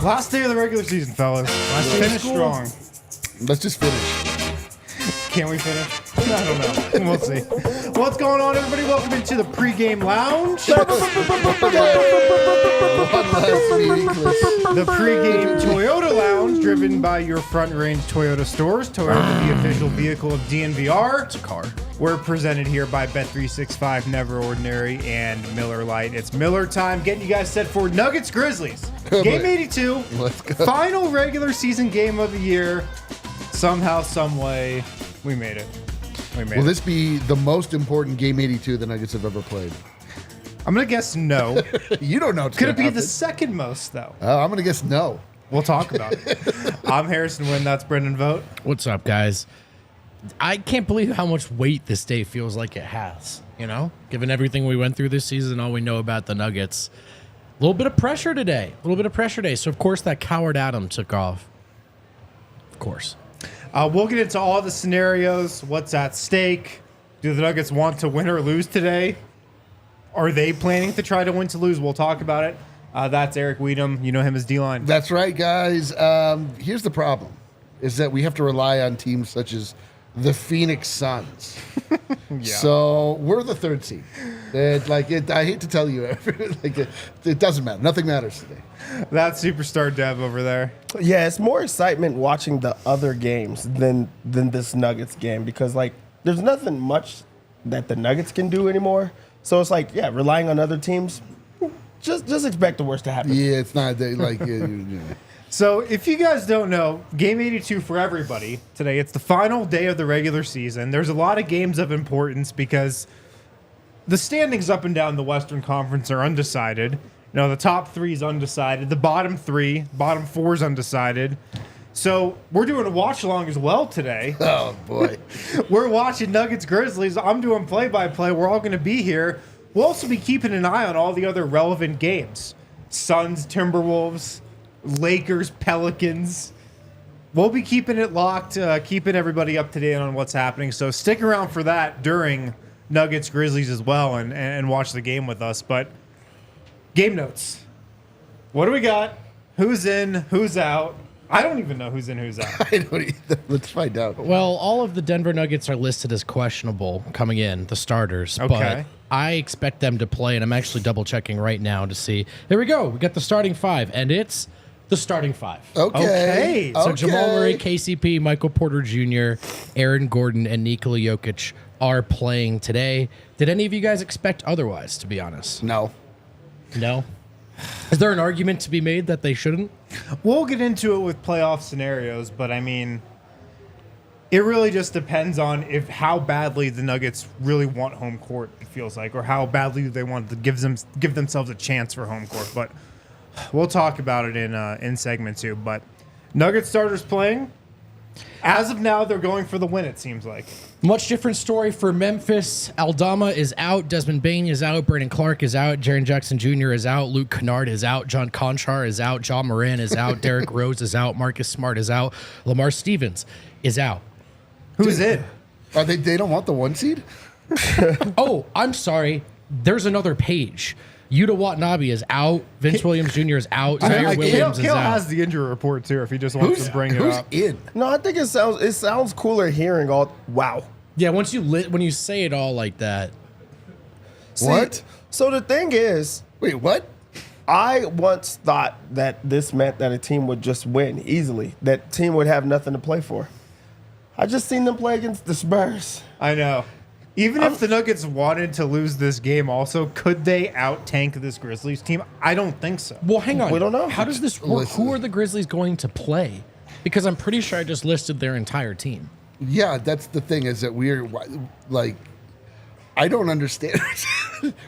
Last day of the regular season, fellas. Finish strong. Let's just finish. Can we finish? I don't know. We'll see. What's going on, everybody? Welcome into the pregame lounge. The pregame Toyota lounge, driven by your Front Range Toyota stores. Toyota, the official vehicle of DNVR. It's a car. We're presented here by Bet365, Never Ordinary, and Miller Lite. It's Miller time, getting you guys set for Nuggets-Grizzlies. Game 82. Let's go. Final regular season game of the year. Somehow, some way, we made it. Will this be the most important game 82 the Nuggets have ever played? I'm going to guess no. You don't know. Could it be the second most, though? I'm going to guess no. We'll talk about it. I'm Harrison Wynn. That's Brendan Vogt. What's up, guys? I can't believe how much weight this day feels like it has, you know? Given everything we went through this season, all we know about the Nuggets. A little bit of pressure today. So, of course, that coward Adam took off. Of course. We'll get into all the scenarios. What's at stake? Do the Nuggets want to win or lose today? Are they planning to try to win to lose? We'll talk about it. That's Eric Wedum. You know him as D-Line. That's right, guys. Here's the problem, is that we have to rely on teams such as the Phoenix Suns. Yeah. So we're the third seed. I hate to tell you, it doesn't matter. Nothing matters today. That's superstar Dev over there. Yeah, it's more excitement watching the other games than this Nuggets game because there's nothing much that the Nuggets can do anymore. So it's relying on other teams. Just expect the worst to happen. Yeah, it's not So if you guys don't know, game 82 for everybody today. It's the final day of the regular season. There's a lot of games of importance because the standings up and down the Western Conference are undecided. You know, the top three is undecided. The bottom four is undecided. So we're doing a watch along as well today. Oh boy. We're watching Nuggets-Grizzlies. I'm doing play-by-play. We're all going to be here. We'll also be keeping an eye on all the other relevant games. Suns, Timberwolves, Lakers, Pelicans. We'll be keeping it locked, keeping everybody up to date on what's happening. So stick around for that during Nuggets-Grizzlies as well and watch the game with us. But game notes. What do we got? Who's in? Who's out? I don't even know who's in, who's out. I don't either. Let's find out. Well, all of the Denver Nuggets are listed as questionable coming in, the starters. Okay. But I expect them to play, and I'm actually double-checking right now to see. There we go. We got the starting five, and it's the starting five. Okay. So Jamal Murray, KCP, Michael Porter Jr., Aaron Gordon, and Nikola Jokic are playing today. Did any of you guys expect otherwise, to be honest? No. No? Is there an argument to be made that they shouldn't? We'll get into it with playoff scenarios, but I mean, it really just depends on how badly the Nuggets really want home court, it feels like, or how badly they want to give themselves a chance for home court. But we'll talk about it in segment 2. But Nuggets starters playing. As of now, they're going for the win, it seems like. Much different story for Memphis. Aldama is out. Desmond Bane is out. Brandon Clark is out. Jaren Jackson Jr. is out. Luke Kennard is out. John Conchar is out. John Moran is out. Derrick Rose is out. Marcus Smart is out. Lamar Stevens is out. Who's in? Are they don't want the 1 seed? Oh, I'm sorry. There's another page. Yuta Watanabe is out. Vince Williams Jr. is out. Zaire Williams is Kale out. has the injury report too if he just wants to bring it Who's up. in? No, I think it sounds cooler hearing all. Wow. Yeah, when you say it all like that. What? So the thing is, Wait, what? I once thought that this meant that a team would just win easily. That team would have nothing to play for. I just seen them play against the Spurs. I know. Even if the Nuggets wanted to lose this game also, could they out-tank this Grizzlies team? I don't think so. Well, hang on. We don't know. How does this work? Listen. Who are the Grizzlies going to play? Because I'm pretty sure I just listed their entire team. Yeah, that's the thing, is that we're I don't understand.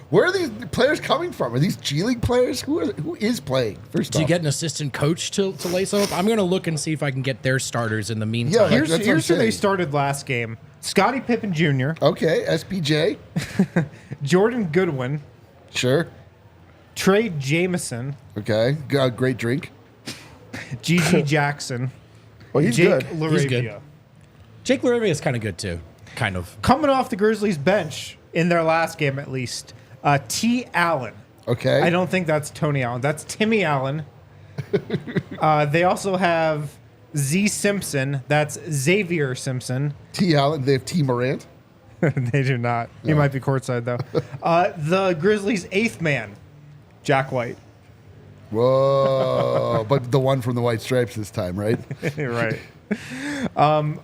Where are these players coming from? Are these G League players? Who is playing? First Do you off, get an assistant coach to lace them up? I'm going to look and see if I can get their starters in the meantime. Yeah, Here's that's what I'm who they saying. started last game. Scottie Pippen Jr., Okay, SPJ. Jordan Goodwin, Sure. Trey Jameson, Okay. Great drink. G.G. Jackson, Well, he's Jake good. LaRavia. He's good. Jake LaRavia is kind of good too. Kind of. Coming off the Grizzlies bench in their last game at least, T. Allen. Okay. I don't think that's Tony Allen. That's Timmy Allen. They also have Z Simpson. That's Xavier Simpson. T. Allen. They have T. Morant. They do not. He might be courtside, though. The Grizzlies' 8th man, Jack White. Whoa. But the one from the White Stripes this time, right? Right.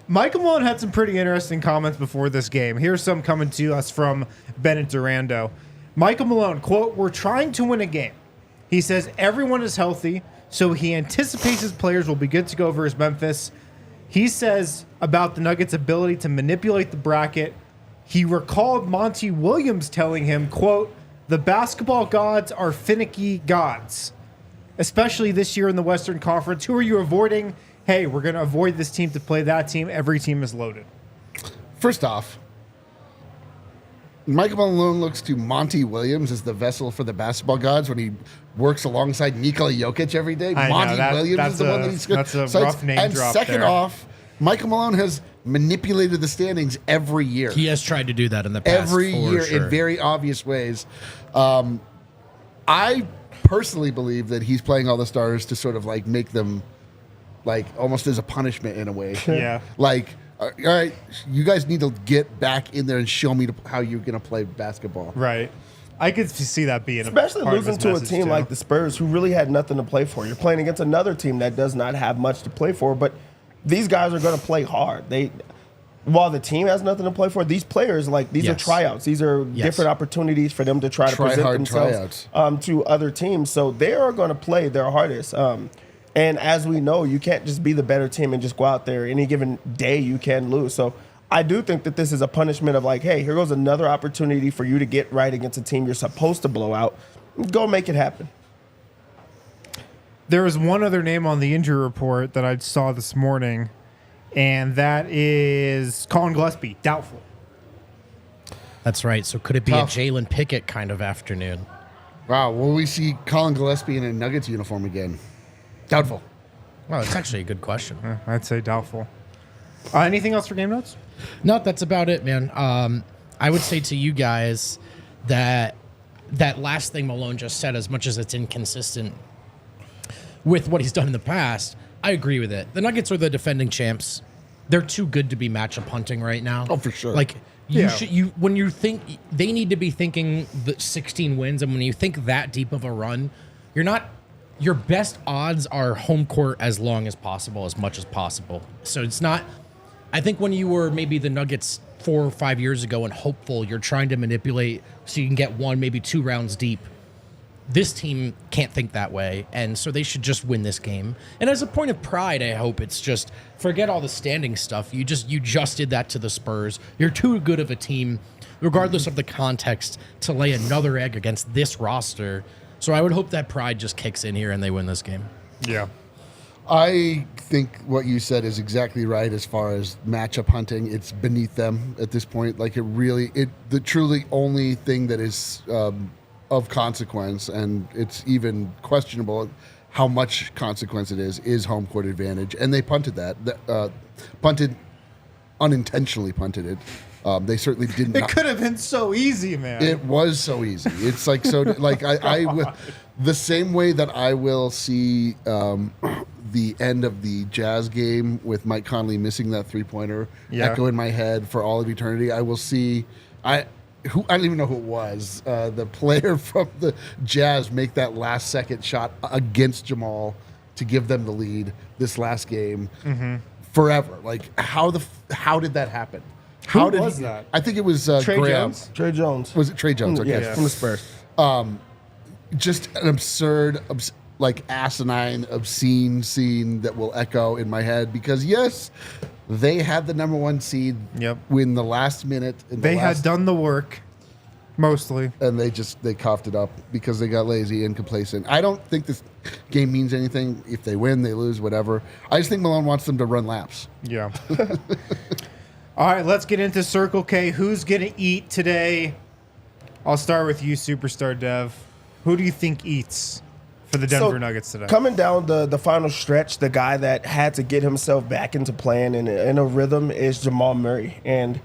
Michael Malone had some pretty interesting comments before this game. Here's some coming to us from Bennett Durando. Michael Malone, quote, "We're trying to win a game." He says everyone is healthy, so he anticipates his players will be good to go versus Memphis. He says about the Nuggets' ability to manipulate the bracket, he recalled Monty Williams telling him, quote, "The basketball gods are finicky gods, especially this year in the Western Conference. Who are you avoiding? Hey, we're going to avoid this team to play that team. Every team is loaded." First off, Michael Malone looks to Monty Williams as the vessel for the basketball gods when he works alongside Nikola Jokic every day. I know, Monty Williams is the one that he's good. That's a rough name and drop second there. off, Michael Malone has manipulated the standings every year. He has tried to do that in the past. Every for year sure. in very obvious ways. I personally believe that he's playing all the starters to sort of like make them like almost as a punishment in a way. Yeah. Like, all right, you guys need to get back in there and show me how you're going to play basketball. Right. I could see that being Especially a part losing of his to a message, team too. like the Spurs, who really had nothing to play for. You're playing against another team that does not have much to play for, but these guys are going to play hard. While the team has nothing to play for, these players, like, these are Yes. tryouts. These are different opportunities for them to try to present hard themselves to other teams. So they are going to play their hardest. And as we know, you can't just be the better team and just go out there. Any given day, you can lose. So I do think that this is a punishment of like, hey, here goes another opportunity for you to get right against a team you're supposed to blow out. Go make it happen. There was one other name on the injury report that I saw this morning, and that is Colin Gillespie, doubtful. That's right. So could it be Tough. a Jalen Pickett kind of afternoon? Wow, will we see Colin Gillespie in a Nuggets uniform again? Doubtful. Well, that's actually a good question. I'd say doubtful. Anything else for game notes? No, that's about it, man. I would say to you guys that last thing Malone just said, as much as it's inconsistent with what he's done in the past, I agree with it. The Nuggets are the defending champs. They're too good to be matchup hunting right now. Oh, for sure. Like when you think they need to be thinking the 16 wins, and when you think that deep of a run, you're not. Your best odds are home court as long as possible, as much as possible. So it's not. I think when you were maybe the Nuggets 4 or 5 years ago and hopeful, you're trying to manipulate so you can get 1, maybe 2 rounds deep. This team can't think that way, and so they should just win this game. And as a point of pride, I hope it's just forget all the standing stuff. You just did that to the Spurs. You're too good of a team, regardless of the context, to lay another egg against this roster. So I would hope that pride just kicks in here and they win this game. Yeah. I think what you said is exactly right as far as matchup hunting. It's beneath them at this point. Like the truly only thing that is of consequence, and it's even questionable how much consequence it is home court advantage. And they punted that. Unintentionally punted it. They certainly did not. It could have been so easy, man. It was so easy. It's like so. Like I will, the same way that I will see the end of the Jazz game with Mike Conley missing that 3-pointer echo in my head for all of eternity. I will see. I don't even know who it was. The player from the Jazz make that last second shot against Jamal to give them the lead this last game. Forever. Like how did that happen? How Who was that? I think it was Trey Graham. Jones? Trey Jones. Was it Trey Jones? Okay. Yes, from the Spurs. Just an absurd, like asinine, obscene scene that will echo in my head because yes, they had the number 1 seed win the last minute. They had done the work, mostly. And they coughed it up because they got lazy and complacent. I don't think this game means anything. If they win, they lose, whatever. I just think Malone wants them to run laps. Yeah. All right, let's get into Circle K. Who's going to eat today? I'll start with you, Superstar Dev. Who do you think eats for the Denver Nuggets today? Coming down the final stretch, the guy that had to get himself back into playing in a rhythm is Jamal Murray. And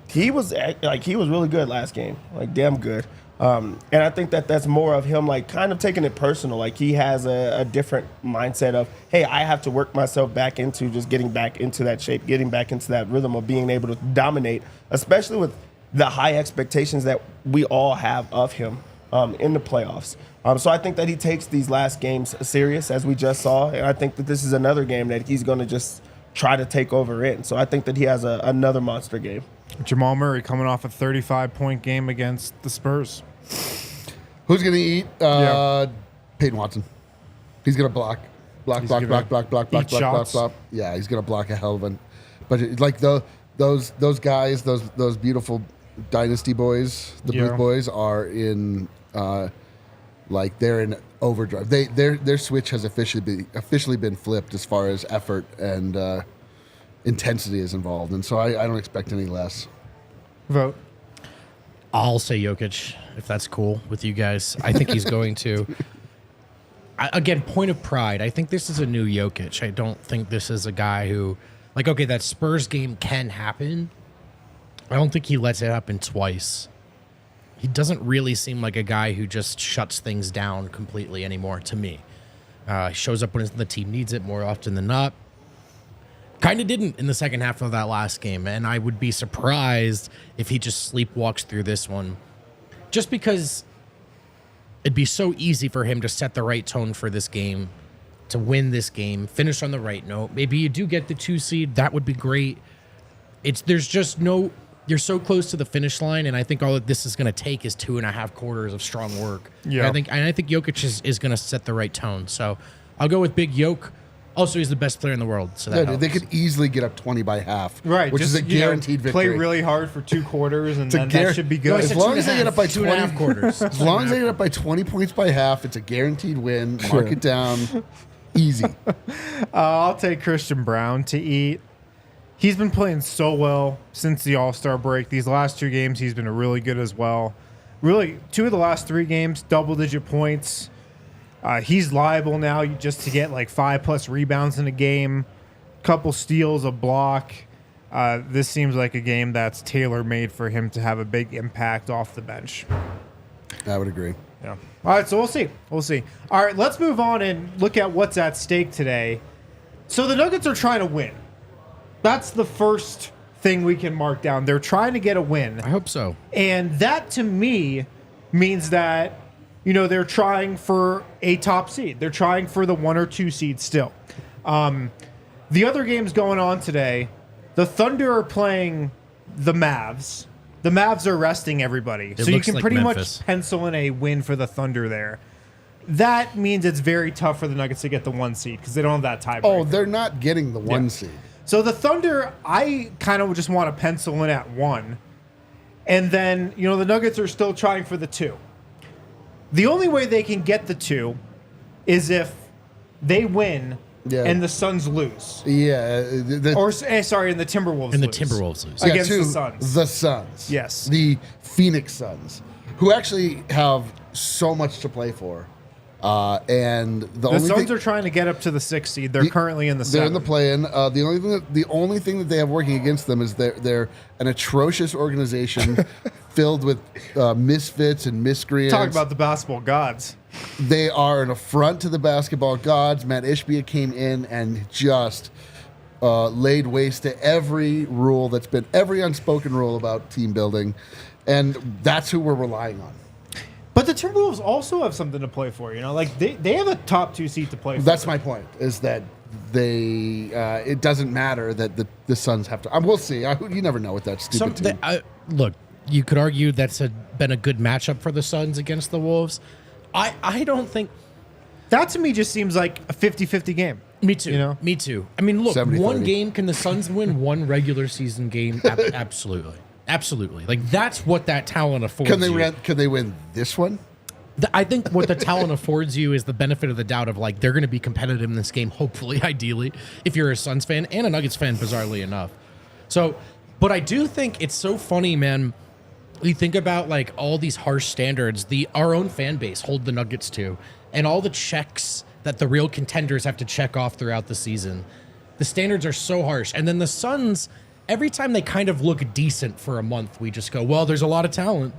he was really good last game, like damn good. And I think that that's more of him, like, kind of taking it personal. Like, he has a different mindset of, hey, I have to work myself back into just getting back into that shape, getting back into that rhythm of being able to dominate, especially with the high expectations that we all have of him in the playoffs. So I think that he takes these last games serious, as we just saw. And I think that this is another game that he's going to just try to take over in. So I think that he has another monster game. Jamal Murray coming off a 35-point game against the Spurs. Who's going to eat? Yeah. Peyton Watson. He's going to block. Block. Eat shots. Yeah, he's going to block a hell of a... But like those guys, those beautiful dynasty boys, the Booth boys are in... like they're in overdrive. Their switch has officially been flipped as far as effort and intensity is involved, and so I don't expect any less. Vote. I'll say Jokic, if that's cool with you guys. I think he's going to. Again, point of pride. I think this is a new Jokic. I don't think this is a guy who, like, okay, that Spurs game can happen. I don't think he lets it happen twice. He doesn't really seem like a guy who just shuts things down completely anymore to me. He shows up when the team needs it more often than not. Kind of didn't in the second half of that last game, and I would be surprised if he just sleepwalks through this one. Just because it'd be so easy for him to set the right tone for this game, to win this game, finish on the right note. Maybe you do get the 2 seed. That would be great. There's just no... You're so close to the finish line, and I think all that this is going to take is 2.5 quarters of strong work. Yeah. And I think Jokic is going to set the right tone. So I'll go with Big Yoke. Also, he's the best player in the world, so that helps. They could easily get up 20 by half, Right, which just, is a guaranteed victory. Play really hard for 2 quarters, and then that should be good. No, I As said long as they get up by 2.5 20 quarters. As long as they get up by 20 points by half, it's a guaranteed win. Mark it down, easy. I'll take Christian Brown to eat. He's been playing so well since the All-Star break. These last 2 games, he's been really good as well. Really, 2 of the last 3 games, double-digit points. He's liable now just to get like 5+ rebounds in a game, couple steals, a block. This seems like a game that's tailor-made for him to have a big impact off the bench. I would agree. Yeah. All right, so we'll see. We'll see. All right, let's move on and look at what's at stake today. So the Nuggets are trying to win. That's the first thing we can mark down. They're trying to get a win. I hope so. And that, to me, means that, they're trying for a top seed. They're trying for the 1 or 2 seed still. The other games going on today, the Thunder are playing the Mavs. The Mavs are resting everybody. So you can like pretty Memphis. much pencil in a win for the Thunder there. That means it's very tough for the Nuggets to get the 1 seed because they don't have that tiebreaker. Oh, they're not getting the 1 seed. So the Thunder, I kind of just want to pencil in at 1. And then, the Nuggets are still trying for the 2. The only way they can get the 2 is if they win and the Suns lose. Yeah. And the Timberwolves And the lose. Timberwolves lose. Against to the Suns. The Suns. Yes. The Phoenix Suns, who actually have so much to play for. And The Suns are trying to get up to the 6th seed. They're currently in the 7th. They're in the play-in. The only thing that they have working against them is they're an atrocious organization filled with misfits and miscreants. Talk about the basketball gods. They are an affront to the basketball gods. Matt Ishbia came in and just laid waste to every unspoken rule about team building, and that's who we're relying on. But the Timberwolves also have something to play for. Like they have a top 2 seed to play for. That's my point. Is that they? It doesn't matter that the Suns have to. We'll see. You never know with that stupid team. Look, you could argue that's been a good matchup for the Suns against the Wolves. I don't think that to me just seems like a 50-50 game. Me too. Me too. I mean, look, 70-30. one game, can the Suns win one regular season game? Absolutely. Absolutely. Like, that's what that talent affords you. Can they win this one? I think what the talent affords you is the benefit of the doubt of, like, they're going to be competitive in this game, hopefully, ideally, if you're a Suns fan and a Nuggets fan, bizarrely enough. So, but I do think it's so funny, man. You think about, like, all these harsh standards our own fan base hold the Nuggets to, and all the checks that the real contenders have to check off throughout the season. The standards are so harsh. And then the Suns, every time they kind of look decent for a month, we just go, well, there's a lot of talent.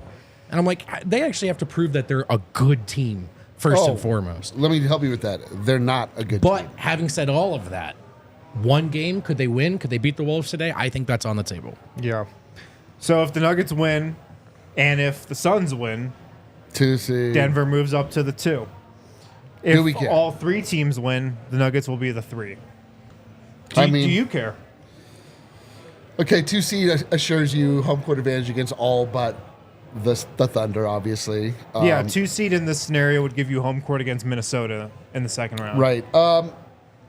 And I'm like, they actually have to prove that they're a good team first and foremost. Let me help you with that. They're not a good But team. having said all of that, one game, could they win? Could they beat the Wolves today? I think that's on the table. Yeah. So if the Nuggets win and if the Suns win, 2 seed. Denver moves up to the 2. Do we If care? all 3 teams win, the Nuggets will be the 3. I Do mean- you care? Okay, 2 seed assures you home court advantage against all but the Thunder, obviously. Yeah, 2 seed in this scenario would give you home court against Minnesota in the second round. Right.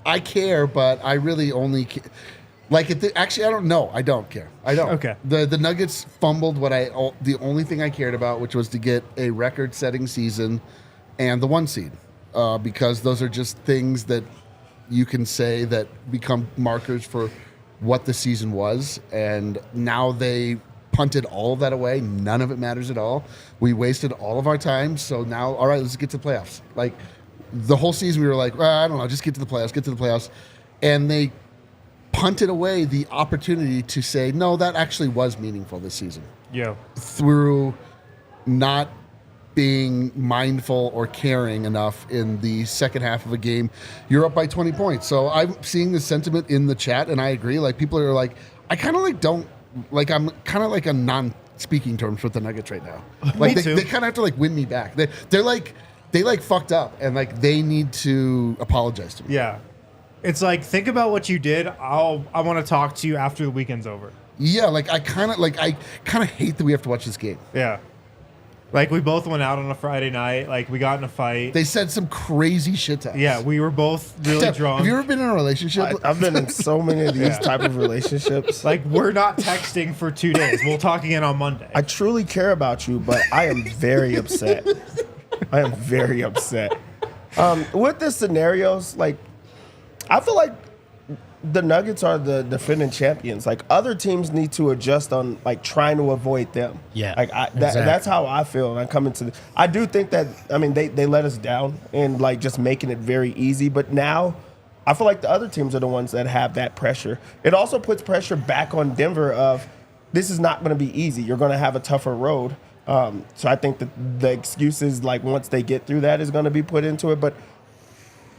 I care, but I really only like it. Actually, I don't know. I don't care. I don't. Okay. The Nuggets fumbled the only thing I cared about, which was to get a record-setting season and the 1 seed, because those are just things that you can say that become markers for what the season was, and now they punted all of that away. None of it matters at all. We wasted all of our time, so now, all right, let's get to the playoffs. Like, the whole season we were like, well, I don't know, just get to the playoffs. And they punted away the opportunity to say, no, that actually was meaningful this season, Yeah. through not being mindful or caring enough in the second half of a game. You're up by 20 points. So I'm seeing the sentiment in the chat, and I agree. Like, people are like, I kind of like don't, like, I'm kind of like a non-speaking terms with the Nuggets right now. Like, Me too. they kind of have to, like, win me back. They're like, they, like, fucked up, and, like, they need to apologize to me. Yeah. It's like, think about what you did. I want to talk to you after the weekend's over. Yeah, like, I kind of hate that we have to watch this game. Yeah. Like, we both went out on a Friday night. Like, we got in a fight. They said some crazy shit to us. Yeah, we were both really Steph, drunk. have you ever been in a relationship? I've been in so many of these type of relationships. Like, we're not texting for 2 days. We'll talk again on Monday. I truly care about you, but I am very upset. I am very upset. With the scenarios, like, I feel like the Nuggets are the defending champions. Like, other teams need to adjust on, like, trying to avoid them. Yeah, like exactly. That's how I feel. And I come into I do think that, I mean, they let us down and, like, just making it very easy. But now I feel like the other teams are the ones that have that pressure. It also puts pressure back on Denver of, this is not going to be easy. You're going to have a tougher road. So I think that the excuses, like, once they get through that, is going to be put into it. But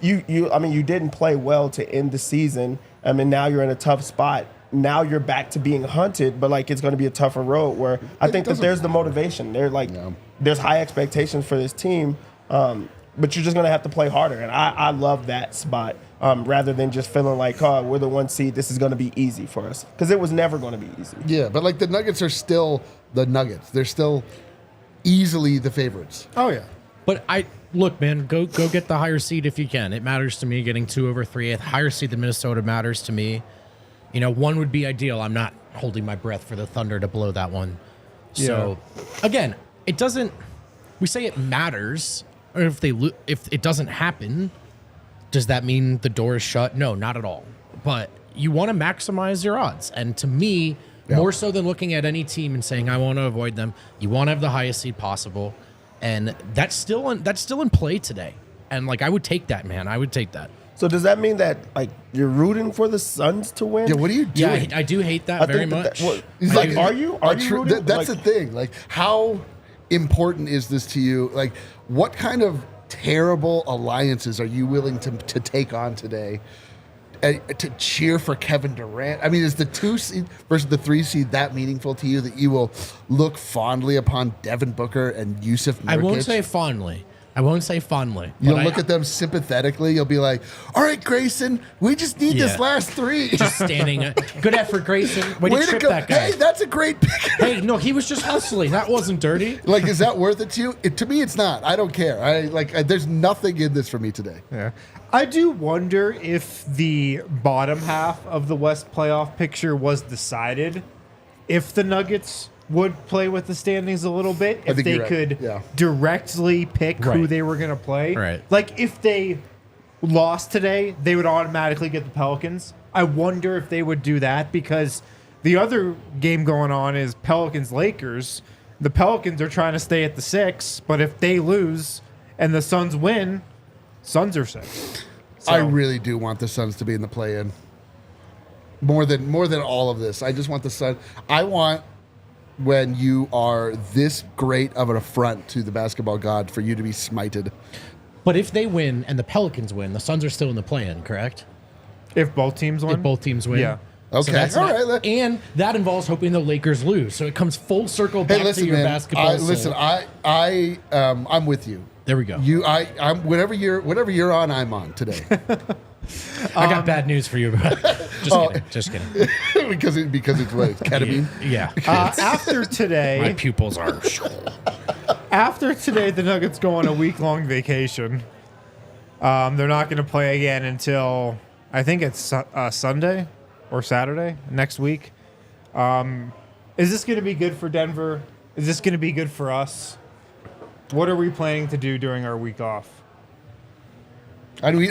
you didn't play well to end the season. I mean, now you're in a tough spot. Now you're back to being hunted, but, like, it's going to be a tougher road where I think that there's the motivation. They're like, there's high expectations for this team, but you're just going to have to play harder. And I love that spot rather than just feeling like, oh, we're the 1 seed. This is going to be easy for us, because it was never going to be easy. Yeah, but, like, the Nuggets are still the Nuggets. They're still easily the favorites. Oh, yeah. But look, man, go get the higher seed if you can. It matters to me getting 2 over 3. Higher seed than Minnesota matters to me. 1 would be ideal. I'm not holding my breath for the Thunder to blow that one. So, again, it doesn't. We say it matters, or if it doesn't happen, does that mean the door is shut? No, not at all. But you want to maximize your odds, and to me, more so than looking at any team and saying I want to avoid them, you want to have the highest seed possible. And that's still in play today. And, like, I would take that, man. I would take that. So does that mean that, like, you're rooting for the Suns to win? Yeah, what are you doing? Yeah, I do hate that very much. He's like, are you rooting? That's Like, the thing. Like, how important is this to you? Like, what kind of terrible alliances are you willing to take on today to cheer for Kevin Durant? I mean, is the 2 seed versus the 3 seed that meaningful to you that you will look fondly upon Devin Booker and Yusuf Nurkic? I won't say fondly. You'll look at them sympathetically. You'll be like, all right, Grayson, we just need this last 3. Just standing. Good effort, Grayson. Way to trip that guy. Hey, that's a great pick. Hey, no, he was just hustling. That wasn't dirty. Like, is that worth it to you? To me, it's not. I don't care. There's nothing in this for me today. Yeah. I do wonder if the bottom half of the West playoff picture was decided, if the Nuggets would play with the standings a little bit, if they could directly pick who they were going to play. Right. Like, if they lost today, they would automatically get the Pelicans. I wonder if they would do that, because the other game going on is Pelicans-Lakers. The Pelicans are trying to stay at the 6, but if they lose and the Suns win, Suns are 6. So, I really do want the Suns to be in the play-in. More than all of this. I just want the Suns. I want when you are this great of an affront to the basketball god for you to be smited. But if they win and the Pelicans win, the Suns are still in the play-in, correct? If both teams win? If both teams win. Yeah. Okay. that's All not- right. and that involves hoping the Lakers lose. So it comes full circle back Hey, listen, to your man. basketball. Listen, soul. I'm with you. There we go. I'm whatever you're on, I'm on today. I got bad news for you. Just kidding. because it's what? It's ketamine. Yeah. After My today, pupils are. the Nuggets go on a week-long vacation. They're not going to play again until I think it's Sunday or Saturday next week. Is this going to be good for Denver? Is this going to be good for us? What are we planning to do during our week off? And we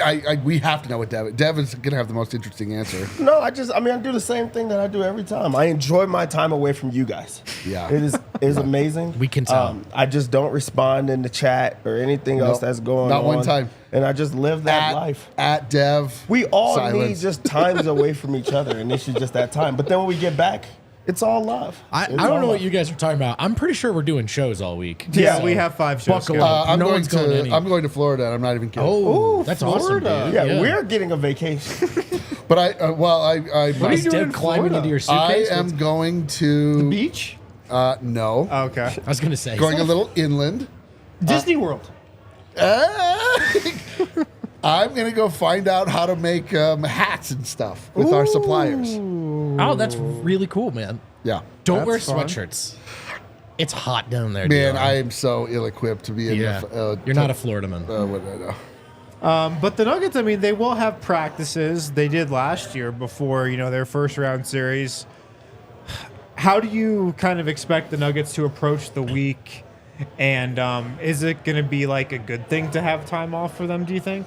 have to know what Devin's going to have the most interesting answer. No, I do the same thing that I do every time. I enjoy my time away from you guys. Yeah. It is amazing. We can tell. I just don't respond in the chat or anything else that's going on. Not one time. And I just live that life. At Dev. We all silence. need just times away from each other, and this is just that time. But then when we get back, it's all love. I It's don't all know what love. you guys are talking about. I'm pretty sure we're doing shows all week. Yeah, So we have 5 shows. buckle scheduled. up. I'm No going one's going any. I'm going to Florida, and I'm not even kidding. Oh, Ooh, that's Florida. awesome, dude. Yeah, we're getting a vacation. But I What are you doing doing in climbing Florida? into your I suitcase? am going to Beach? no. Okay. I was going to say. Going a little inland. Disney World. I'm going to go find out how to make hats and stuff with our suppliers. Oh, that's really cool, man. Yeah. Don't wear That's fun. sweatshirts. It's hot down there, Man, Dion. I am so ill-equipped to be in Yeah. You're not a Florida man. what did I know? But the Nuggets, I mean, they will have practices. They did last year before, their first round series. How do you kind of expect the Nuggets to approach the week? And is it going to be like a good thing to have time off for them, do you think?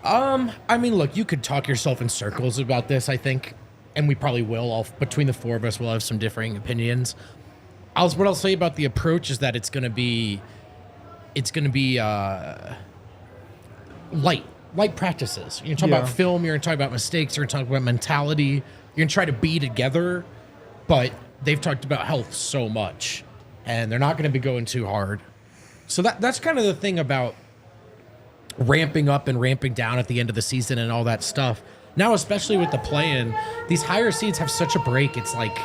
I mean, look, you could talk yourself in circles about this, I think, and we probably will. Between the four of us, we'll have some differing opinions. What I'll say about the approach is that it's going to be light practices. You're going to talk about film. You're going to talk about mistakes. You're going to talk about mentality. You're going to try to be together, but they've talked about health so much, and they're not going to be going too hard. So that's kind of the thing about ramping up and ramping down at the end of the season and all that stuff. Now, especially with the play-in, these higher seeds have such a break. It's like,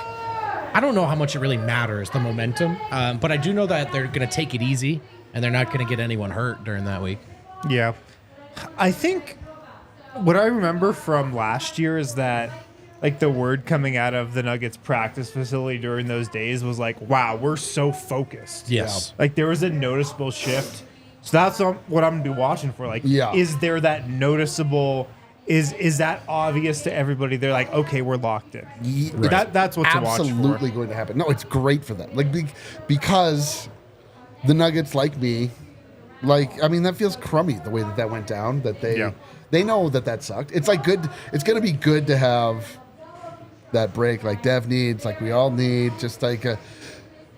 I don't know how much it really matters, the momentum, but I do know that they're going to take it easy and they're not going to get anyone hurt during that week. Yeah. I think what I remember from last year is that like the word coming out of the Nuggets practice facility during those days was like, wow, we're so focused. Yes. Like there was a noticeable shift. So that's what I'm going to be watching for. Like, is there that noticeable, is that obvious to everybody? They're like, okay, we're locked in. That's what to watch for. Absolutely going to happen. No, it's great for them. Like because the Nuggets, like me, that feels crummy the way that went down. That they know that sucked. It's like good. It's going to be good to have that break, like Dev needs, like we all need. Just like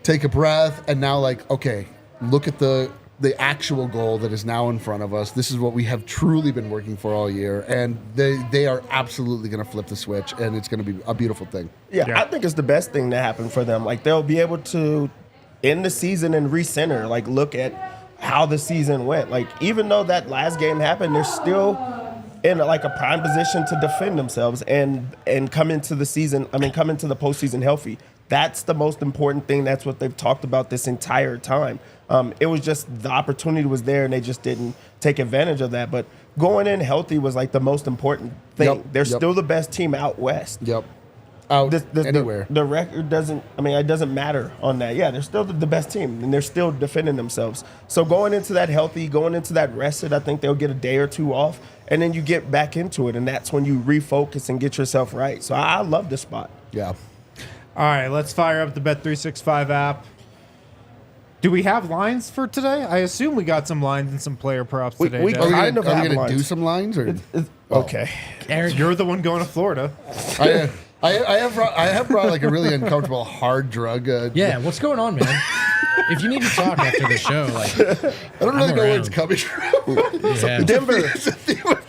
take a breath, and now okay, look at the actual goal that is now in front of us. This is what we have truly been working for all year, and they are absolutely going to flip the switch, and it's going to be a beautiful thing. Yeah, I think it's the best thing to happen for them. Like they'll be able to end the season and recenter, like look at how the season went. Like even though that last game happened, they're still in like a prime position to defend themselves and come into the postseason healthy. That's the most important thing. That's what they've talked about this entire time. It was just the opportunity was there and they just didn't take advantage of that. But going in healthy was like the most important thing. Yep, They're still the best team out west. Yep. Out anywhere. The record doesn't, it doesn't matter on that. Yeah, they're still the best team and they're still defending themselves. So going into that healthy, going into that rested, I think they'll get a day or two off and then you get back into it. And that's when you refocus and get yourself right. So I love this spot. Yeah. All right, let's fire up the Bet365 app. Do we have lines for today? I assume we got some lines and some player props today. we Dad. Are we Kind of going have to lines. do some lines or? Okay. Eric, You're the one going to Florida. I have brought like a really uncomfortable hard drug. yeah, what's going on, man? If you need to talk after the show, I don't really I'm know where around. it's coming from. yeah. Denver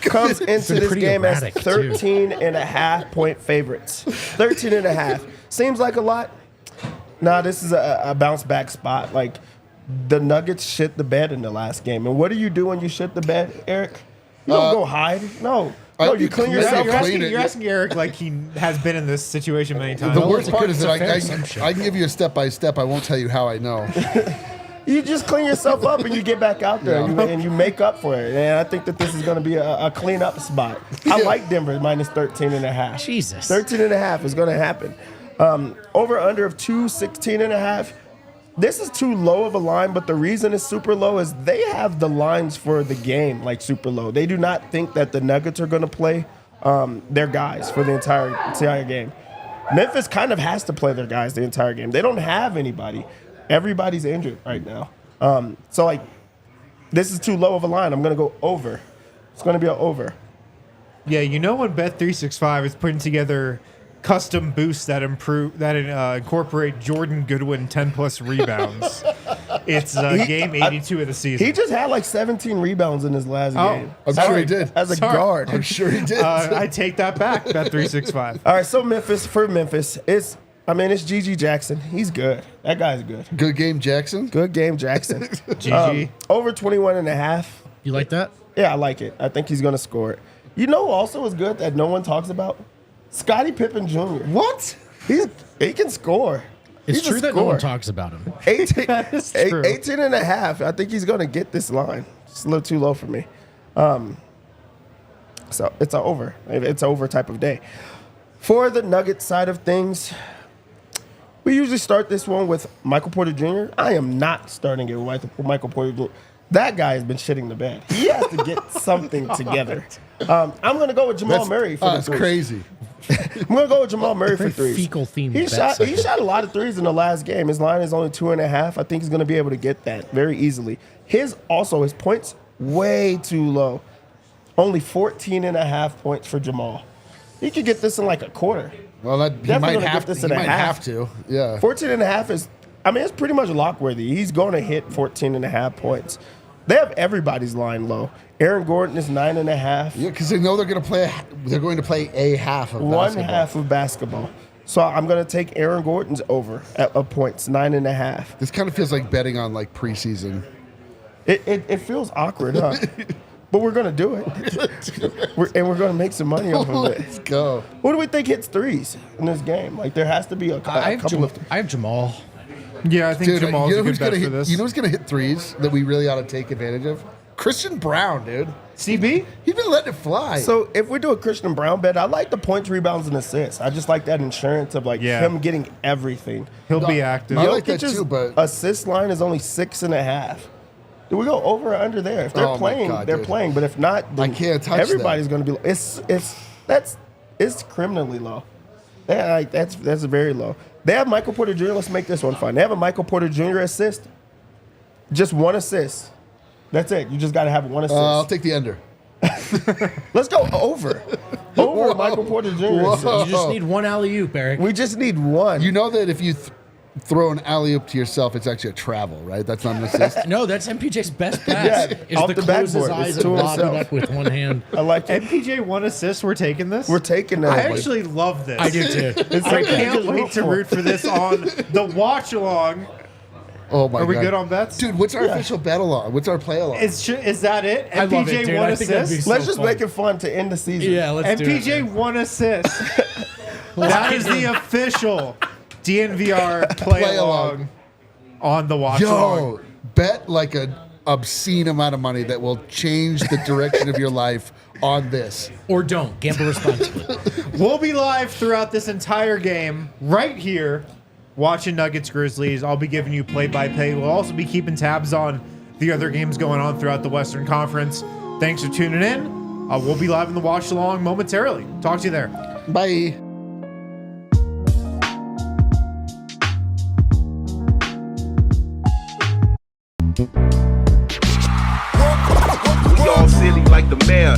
comes into been this pretty game as erratic, too. 13 and a half point favorites. 13 and a half. Seems like a lot. Nah, this is a bounce back spot. Like, the Nuggets shit the bed in the last game. And what do you do when you shit the bed, Eric? You don't go hide. No, you clean yourself You're up. asking Eric like he has been in this situation many times. The worst part is that assumption. I can give you a step by step. I won't tell you how I know. You just clean yourself up and you get back out there and you make up for it. And I think that this is going to be a clean up spot. I like Denver minus 13.5. Jesus. 13.5 is going to happen. Over under of 216.5. This is too low of a line, but the reason it's super low is they have the lines for the game like super low. They do not think that the Nuggets are going to play their guys for the entire game. Memphis kind of has to play their guys the entire game. They don't have anybody. Everybody's injured right now. So, like, this is too low of a line. I'm going to go over. It's going to be an over. Yeah, you know when Bet365 is putting together custom boosts that incorporate Jordan Goodwin 10-plus rebounds. It's game 82 of the season. He just had like 17 rebounds in his last game. I'm sure he did. As a guard. I'm sure he did. I take that back, Bet365. All right, so Memphis, it's G.G. Jackson. He's good. That guy's good. Good game, Jackson. Good game, Jackson. GG. Over 21.5. You like that? Yeah, I like it. I think he's going to score it. You know who also is good that no one talks about? Scottie Pippen Jr. What? He can score. It's He's a true that no one scorer. talks about him. 18, That is true. 18.5. I think he's going to get this line. It's a little too low for me. So it's an over. It's an over type of day. For the Nuggets side of things, we usually start this one with Michael Porter Jr. I am not starting it with Michael Porter Jr. That guy has been shitting the bed. He has to get something together. I'm going to go with Jamal Murray for the That's threes. crazy. I'm going to go with Jamal Murray for Very threes. fecal-themed He bet shot segment. a lot of threes in the last game. His line is only 2.5. I think he's going to be able to get that very easily. His points way too low. Only 14.5 points for Jamal. He could get this in like a quarter. Well, he Definitely might gonna have get this to. in He a might half. have to. Yeah. 14.5 is, it's pretty much lock-worthy. He's going to hit 14.5 points. They have everybody's line low. Aaron Gordon is 9.5. Yeah, because they know they're going to play. They're going to play a half of One basketball. half of basketball. So I'm going to take Aaron Gordon's over at points, 9.5. This kind of feels like betting on like preseason. It feels awkward, huh? But we're going to do it. We're going to make some money off of it. Let's go. Who do we think hits threes in this game? Like, there has to be a couple of... I have Jamal. Yeah, I think Dude, Jamal's a good bet gonna for hit, this. You know who's going to hit threes that we really ought to take advantage of? Christian Brown, dude. CB? He's been letting it fly. So if we do a Christian Brown bet, I like the points, rebounds, and assists. I just like that insurance of him getting everything. He'll be active. I like that Jokic's too, but assist line is only 6.5. Do we go over or under there? If they're Oh my playing, God, they're dude. playing. But if not, then I can't touch everybody's going to be. It's criminally low. That's very low. They have Michael Porter Jr. Let's make this one fun. They have a Michael Porter Jr. assist. Just one assist. That's it. You just got to have one assist. I'll take the under. Let's go over. Over Michael Porter Jr. Whoa. assist. You just need one alley-oop, Eric. We just need one. You know that if you throw an alley-oop to yourself, it's actually a travel, right? That's not an assist. No, that's MPJ's best pass. Yeah, is off to the close his backboard. eyes It's to and lob it himself. up with one hand. I like it. MPJ 1 assist. We're taking this. We're taking that. I actually love this. I do too. I can't wait to root for this on the watch along. Oh my god. Are we good on bets? Dude, what's our official bet along? What's our play along? Is that it? I love it, MPJ dude. 1 I think that'd be assist. so Let's just fun. make it fun to end the season. Yeah, let's do it. MPJ 1 assist. That is the official DNVR play along on the watch along. Yo, bet like an obscene amount of money that will change the direction of your life on this. Or don't. Gamble responsibly. We'll be live throughout this entire game right here watching Nuggets-Grizzlies. I'll be giving you play-by-play. We'll also be keeping tabs on the other games going on throughout the Western Conference. Thanks for tuning in. We'll be live in the watch along momentarily. Talk to you there. Bye. We all silly like the mayor.